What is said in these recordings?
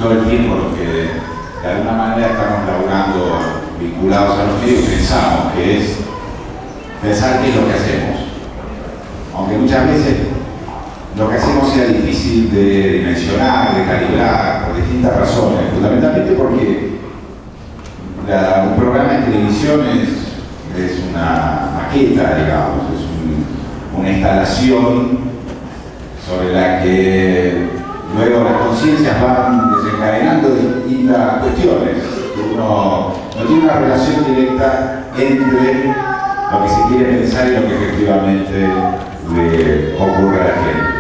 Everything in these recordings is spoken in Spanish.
todo el tiempo los que de alguna manera estamos laburando vinculados a los medios pensamos, que es pensar qué es lo que hacemos. Aunque muchas veces lo que hacemos sea difícil de dimensionar, de calibrar, por distintas razones, fundamentalmente porque un programa de televisión es una maqueta, digamos, es una instalación sobre la que luego las conciencias van desencadenando distintas cuestiones. Uno no tiene una relación directa entre lo que se quiere pensar y lo que efectivamente le ocurre a la gente.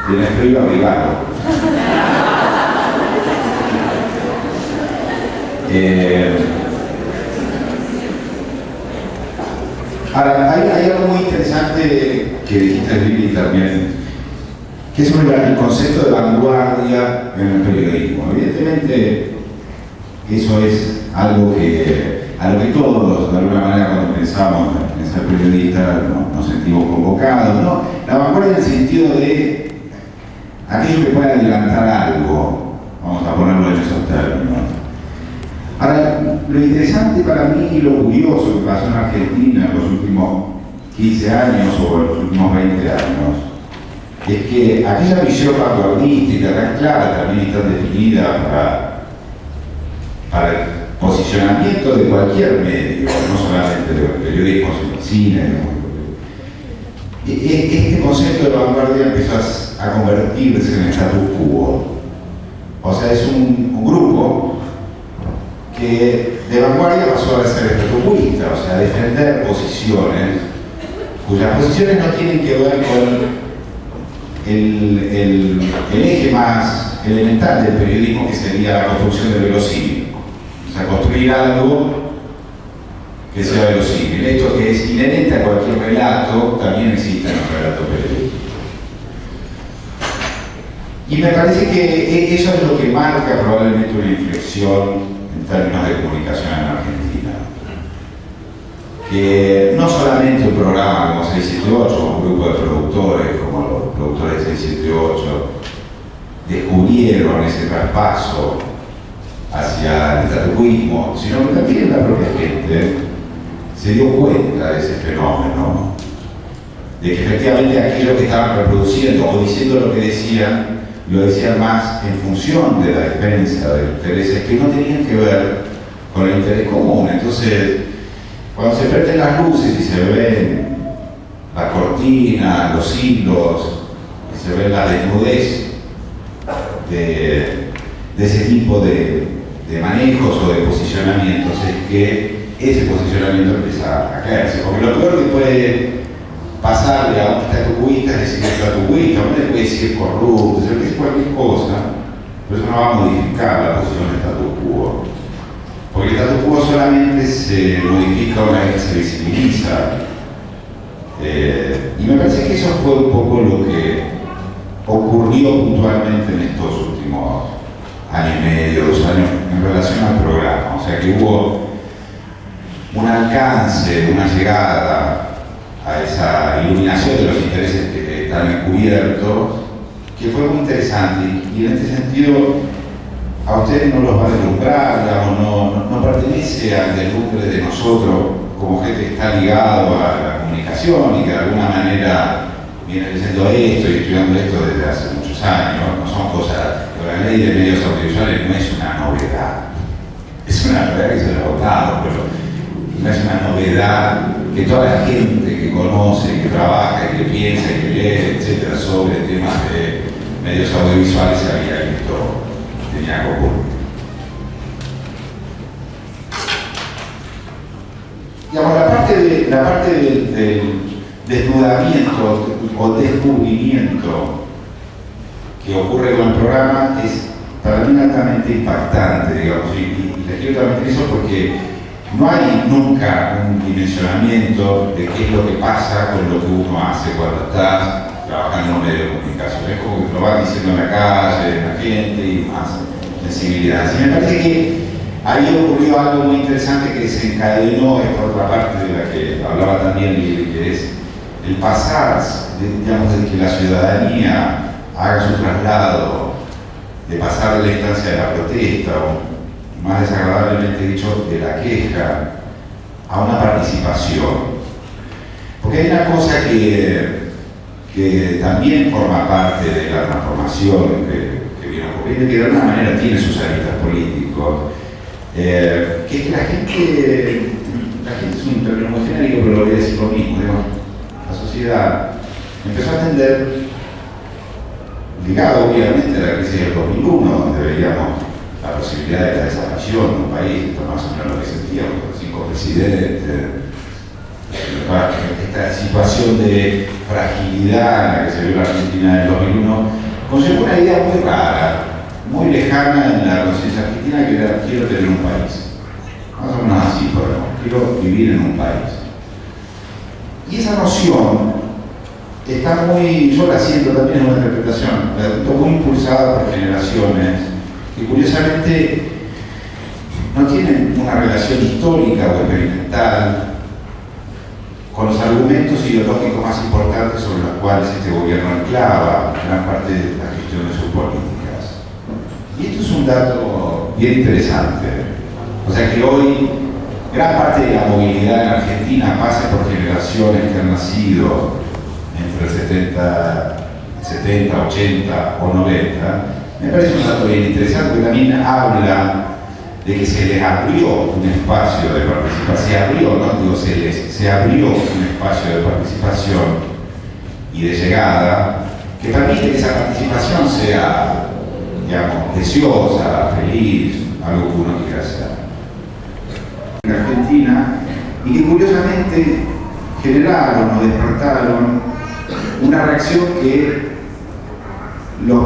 Tiene frío, abrigado. Ahora, hay algo muy interesante que dijiste, Lili, también, que es sobre el concepto de vanguardia en el periodismo. Evidentemente, eso es algo a lo que todos, de alguna manera, cuando pensamos en ser periodistas, nos sentimos convocados, ¿no? La vanguardia en el sentido de aquello que puede adelantar algo, vamos a ponerlo en esos términos. Ahora, lo interesante para mí y lo curioso que pasó en Argentina en los últimos 15 años o en los últimos 20 años es que aquella visión vanguardística tan clara también está definida para el posicionamiento de cualquier medio, no solamente del periodismo, sino del cine. Este concepto de vanguardia empezó a convertirse en el status quo. O sea, es un grupo que de vanguardia pasó a ser estatuista, o sea, a defender posiciones cuyas posiciones no tienen que ver con el eje más elemental del periodismo, que sería la construcción del verosímil. O sea, construir algo que sea verosímil. Esto que es inherente a cualquier relato, también existe en el relato periodístico. Y me parece que eso es lo que marca probablemente una inflexión en términos de comunicación en Argentina. Que no solamente un programa como 678, un grupo de productores como los productores de 678 descubrieron ese traspaso hacia el estatuismo, sino que también la propia gente se dio cuenta de ese fenómeno, de que efectivamente aquello que estaban reproduciendo o diciendo lo que decían, lo decían más en función de la defensa de intereses que no tenían que ver con el interés común. Entonces, cuando se prenden las luces y se ven la cortina, los hilos, y se ve la desnudez de ese tipo de manejos o de posicionamientos, es que ese posicionamiento empieza a caerse. Porque lo peor que puede pasarle a un estatuista es decir que es estatuista, uno le puede decir corrupto, se le puede decir cualquier cosa, pero eso no va a modificar la posición del statu quo. Porque el statu quo solamente se modifica una vez que se visibiliza. Y me parece que eso fue un poco lo que ocurrió puntualmente en estos últimos año y medio, 2 años, en relación al programa. O sea que hubo un alcance, una llegada a esa iluminación de los intereses que están encubiertos, que fue muy interesante. Y en este sentido, a ustedes no los va a deslumbrar, digamos, no pertenece al deslumbre de nosotros como gente que está ligado a la comunicación y que de alguna manera viene leyendo esto y estudiando esto desde hace muchos años. No son cosas, la ley de medios audiovisuales no es una novedad, es una novedad que se lo ha votado, pero no es una novedad que toda la gente que conoce, que trabaja, que piensa, que lee, etcétera, sobre temas de medios audiovisuales sabía que esto tenía que ocurrir. Digamos, la parte del desnudamiento o descubrimiento que ocurre con el programa es para mí altamente impactante, digamos, y les quiero transmitir eso porque no hay nunca un dimensionamiento de qué es lo que pasa con lo que uno hace cuando estás trabajando en un medio de comunicación. Es como que lo van diciendo en la calle, en la gente y más sensibilidad. Y me parece que ahí ocurrió algo muy interesante que desencadenó esta otra parte de la que hablaba también Lili, que es el pasar, digamos, de que la ciudadanía haga su traslado de pasar de la instancia de la protesta, o más desagradablemente dicho, de la queja, a una participación. Porque hay una cosa que también forma parte de la transformación que viene ocurriendo, que de alguna manera tiene sus aristas políticos, que es que la gente es un término muy genérico, pero lo voy a decir lo mismo, digamos, la sociedad empezó a entender, ligado obviamente a la crisis del 2001, donde veíamos la posibilidad de la desaparición de un país, esto más o menos lo que sentíamos, los 5 presidentes, esta situación de fragilidad en la que se vio la Argentina en el 2001, conllevó una idea muy rara, muy lejana en la conciencia argentina, que era: quiero tener un país. Más o menos así podemos, quiero vivir en un país. Y esa noción está muy, yo la siento también en una interpretación, la siento muy impulsada por generaciones que curiosamente no tienen una relación histórica o experimental con los argumentos ideológicos más importantes sobre los cuales este gobierno enclava gran parte de la gestión de sus políticas. Y esto es un dato bien interesante. O sea que hoy gran parte de la movilidad en Argentina pasa por generaciones que han nacido entre el 70, 80 o 90. Me parece un dato bien interesante, porque también habla de que se les abrió un espacio de participación, se abrió un espacio de participación y de llegada que permite que esa participación sea, digamos, deseosa, feliz, algo que uno quiera hacer. En Argentina, y que curiosamente generaron o despertaron una reacción que los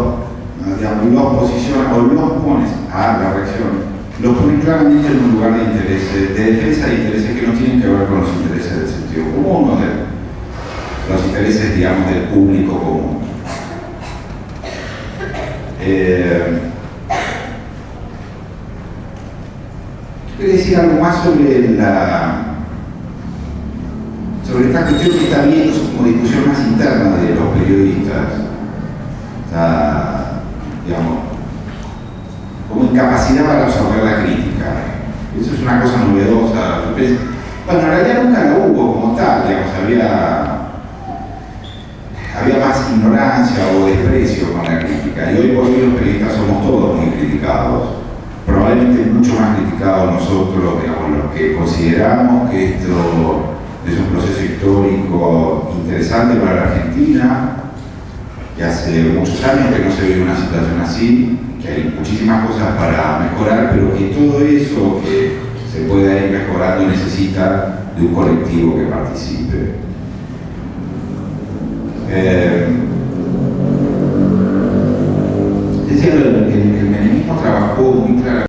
posiciona o los pone a la reacción, los ponen claramente en un lugar de intereses, de defensa de intereses que no tienen que ver con los intereses del sentido común o de los intereses, digamos, del público común. Quiero decir algo más sobre esta cuestión que está viendo como discusión más interna de los periodistas, digamos, como incapacidad para absorber la crítica. Eso es una cosa novedosa. Bueno, en realidad nunca la hubo como tal, digamos, había más ignorancia o desprecio con la crítica, y hoy por hoy los periodistas somos todos muy criticados, probablemente mucho más criticados nosotros, digamos, los que consideramos que esto es un proceso histórico interesante para la Argentina, que hace muchos años que no se vive una situación así, que hay muchísimas cosas para mejorar, pero que todo eso que se pueda ir mejorando necesita de un colectivo que participe. Decía que el menemismo trabajó muy claramente